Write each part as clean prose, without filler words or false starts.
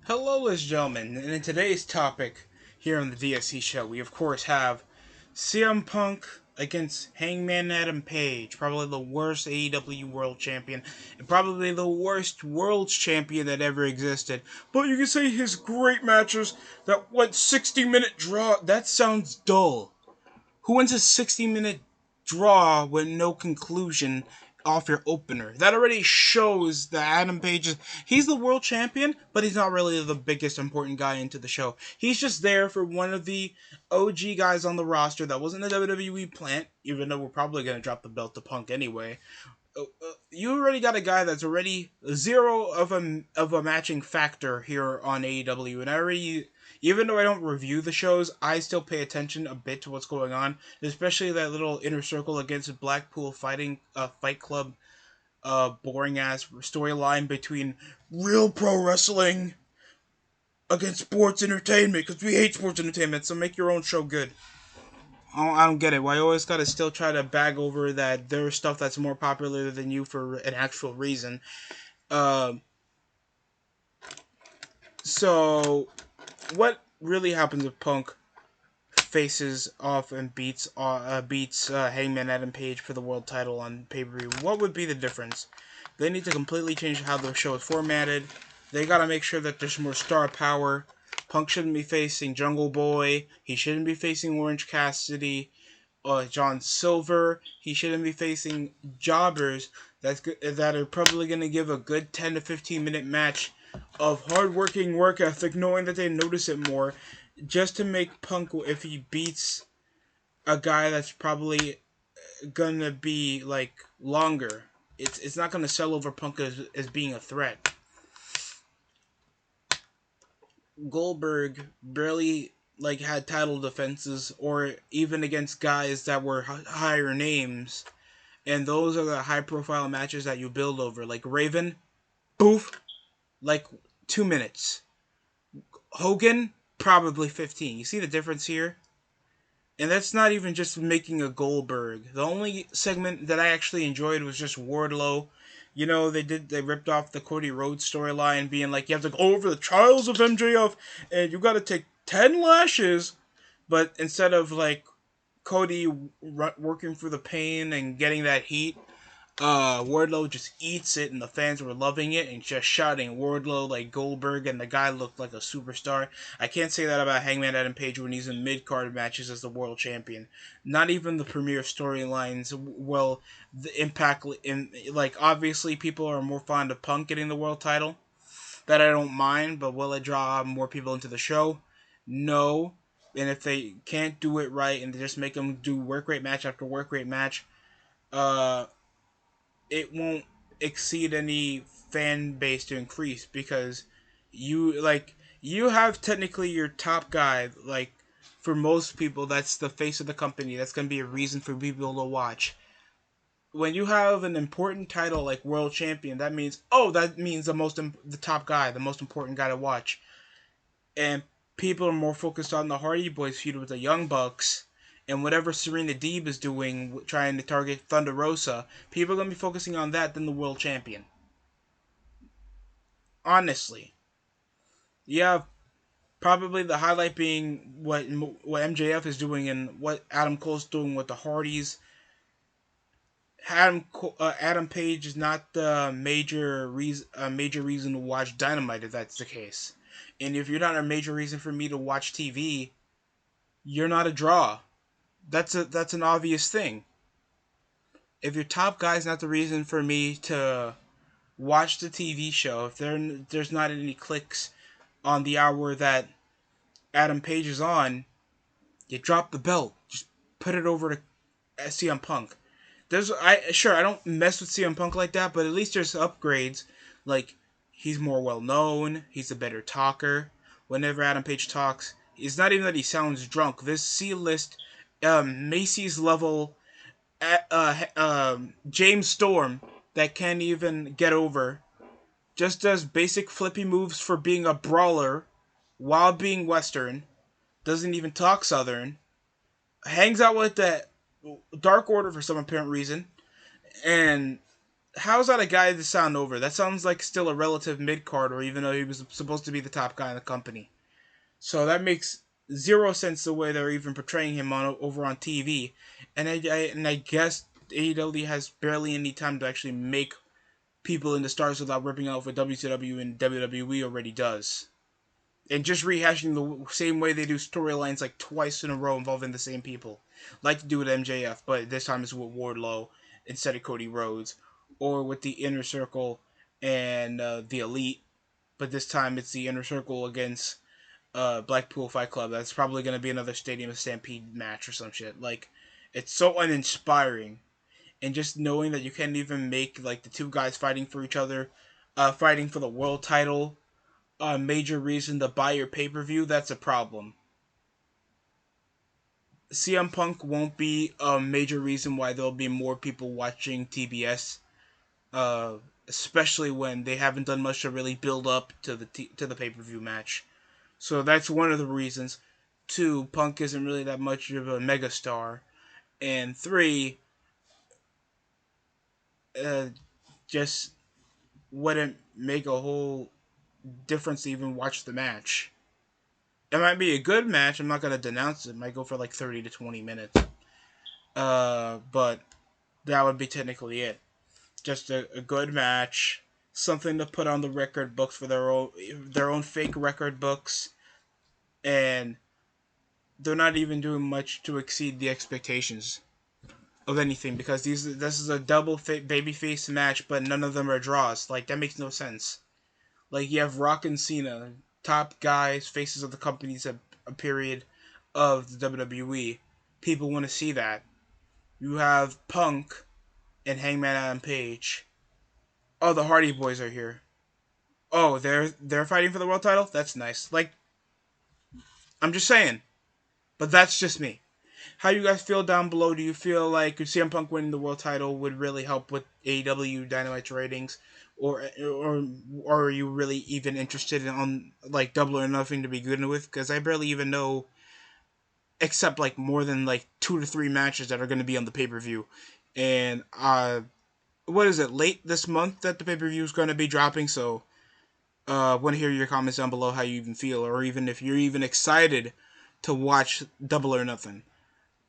Hello, ladies and gentlemen, and in today's topic here on the DSC show, we of course have CM Punk against Hangman Adam Page, probably the worst AEW World Champion, and probably the worst World's Champion that ever existed. But you can say his great matches that went 60-minute draw, that sounds dull. Who wins a 60-minute draw with no conclusion off your opener? That already shows that Adam Page he's the world champion, but he's not really the biggest important guy into the show. He's just there for one of the OG guys on the roster that wasn't a WWE plant, even though we're probably going to drop the belt to Punk anyway. You already got a guy that's already zero of a matching factor here on AEW, and I already, even though I don't review the shows, I still pay attention a bit to what's going on, especially that little inner circle against Blackpool Fight Club, boring ass storyline between real pro wrestling against sports entertainment because we hate sports entertainment. So make your own show good. I don't get it. Why you always gotta still try to bag over that there's stuff that's more popular than you for an actual reason. Uh, so, what really happens if Punk faces off and beats Hangman Adam Page for the world title on pay per view? What would be the difference? They need to completely change how the show is formatted. They gotta make sure that there's more star power. Punk shouldn't be facing Jungle Boy. He shouldn't be facing Orange Cassidy. John Silver. He shouldn't be facing jobbers that are probably going to give a good 10 to 15 minute match of hardworking work ethic, knowing that they notice it more, just to make Punk, if he beats a guy that's probably going to be like longer, it's not going to sell over Punk as being a threat. Goldberg barely had title defenses or even against guys that were higher names, and those are the high profile matches that you build over. Like Raven, boof, like 2 minutes. Hogan, probably 15. You see the difference here? And that's not even just making a Goldberg. The only segment that I actually enjoyed was just Wardlow. You know, they ripped off the Cody Rhodes storyline, being like, you have to go over the trials of MJF, and you got to take 10 lashes. But instead of Cody working through the pain and getting that heat, Wardlow just eats it, and the fans were loving it and just shouting Wardlow like Goldberg, and the guy looked like a superstar. I can't say that about Hangman Adam Page when he's in mid card matches as the world champion. Not even the premier storylines will impact. In obviously, people are more fond of Punk getting the world title. That I don't mind, but will it draw more people into the show? No. And if they can't do it right and they just make them do work rate match after work rate match, uh, it won't exceed any fan base to increase because you have technically your top guy, for most people that's the face of the company, that's going to be a reason for people to watch. When you have an important title like world champion, that means the top guy, the most important guy to watch. And people are more focused on the Hardy Boys feud with the Young Bucks and whatever Serena Deeb is doing, trying to target Thunder Rosa. People are going to be focusing on that than the world champion. Honestly. You have probably the highlight being what MJF is doing and what Adam Cole's doing with the Hardys. Adam Page is not the major reason to watch Dynamite if that's the case. And if you're not a major reason for me to watch TV, you're not a draw. That's an obvious thing. If your top guy's not the reason for me to watch the TV show, if there's not any clicks on the hour that Adam Page is on, you drop the belt. Just put it over to CM Punk. I don't mess with CM Punk like that, but at least there's upgrades. Like, he's more well known. He's a better talker. Whenever Adam Page talks, it's not even that he sounds drunk. This C-list, Macy's level, James Storm that can't even get over, just does basic flippy moves for being a brawler while being Western. Doesn't even talk Southern. Hangs out with the Dark Order for some apparent reason, and how's that a guy to sound over? That sounds like still a relative mid card, or even though he was supposed to be the top guy in the company. So that makes zero sense the way they're even portraying him on over on TV, and I guess AEW has barely any time to actually make people into stars without ripping off what WCW and WWE already does. And just rehashing the same way they do storylines like twice in a row involving the same people. Like to do with MJF, but this time it's with Wardlow instead of Cody Rhodes. Or with the Inner Circle and the Elite, but this time it's the Inner Circle against Blackpool Fight Club. That's probably going to be another Stadium Stampede match or some shit. Like, it's so uninspiring. And just knowing that you can't even make, like, the two guys fighting for each other, fighting for the world title, a major reason to buy your pay per view, that's a problem. CM Punk won't be a major reason why there'll be more people watching TBS, uh, especially when they haven't done much to really build up to the pay per view match. So that's one of the reasons. Two, Punk isn't really that much of a megastar, and three, uh, just wouldn't make a whole difference to even watch the match. It might be a good match. I'm not gonna denounce it. It might go for like 30 to 20 minutes. But that would be technically it. Just a good match, something to put on the record books for their own fake record books, and they're not even doing much to exceed the expectations of anything because this is a double babyface match, but none of them are draws. Like that makes no sense. Like you have Rock and Cena, top guys, faces of the companies a period of the WWE. People want to see that. You have Punk and Hangman Adam Page. Oh, the Hardy Boys are here. Oh, they're fighting for the world title. That's nice. Like I'm just saying, but that's just me. How you guys feel down below? Do you feel like CM Punk winning the world title would really help with AEW Dynamite's ratings, or are you really even interested in on like Double or Nothing to begin with? Because I barely even know, except like more than like 2 to 3 matches that are going to be on the pay per view, and what is it late this month that the pay per view is going to be dropping? So want to hear your comments down below how you even feel, or even if you're even excited to watch Double or Nothing.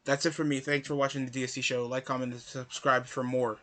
That's it for me. Thanks for watching the DSC show. Like, comment, and subscribe for more.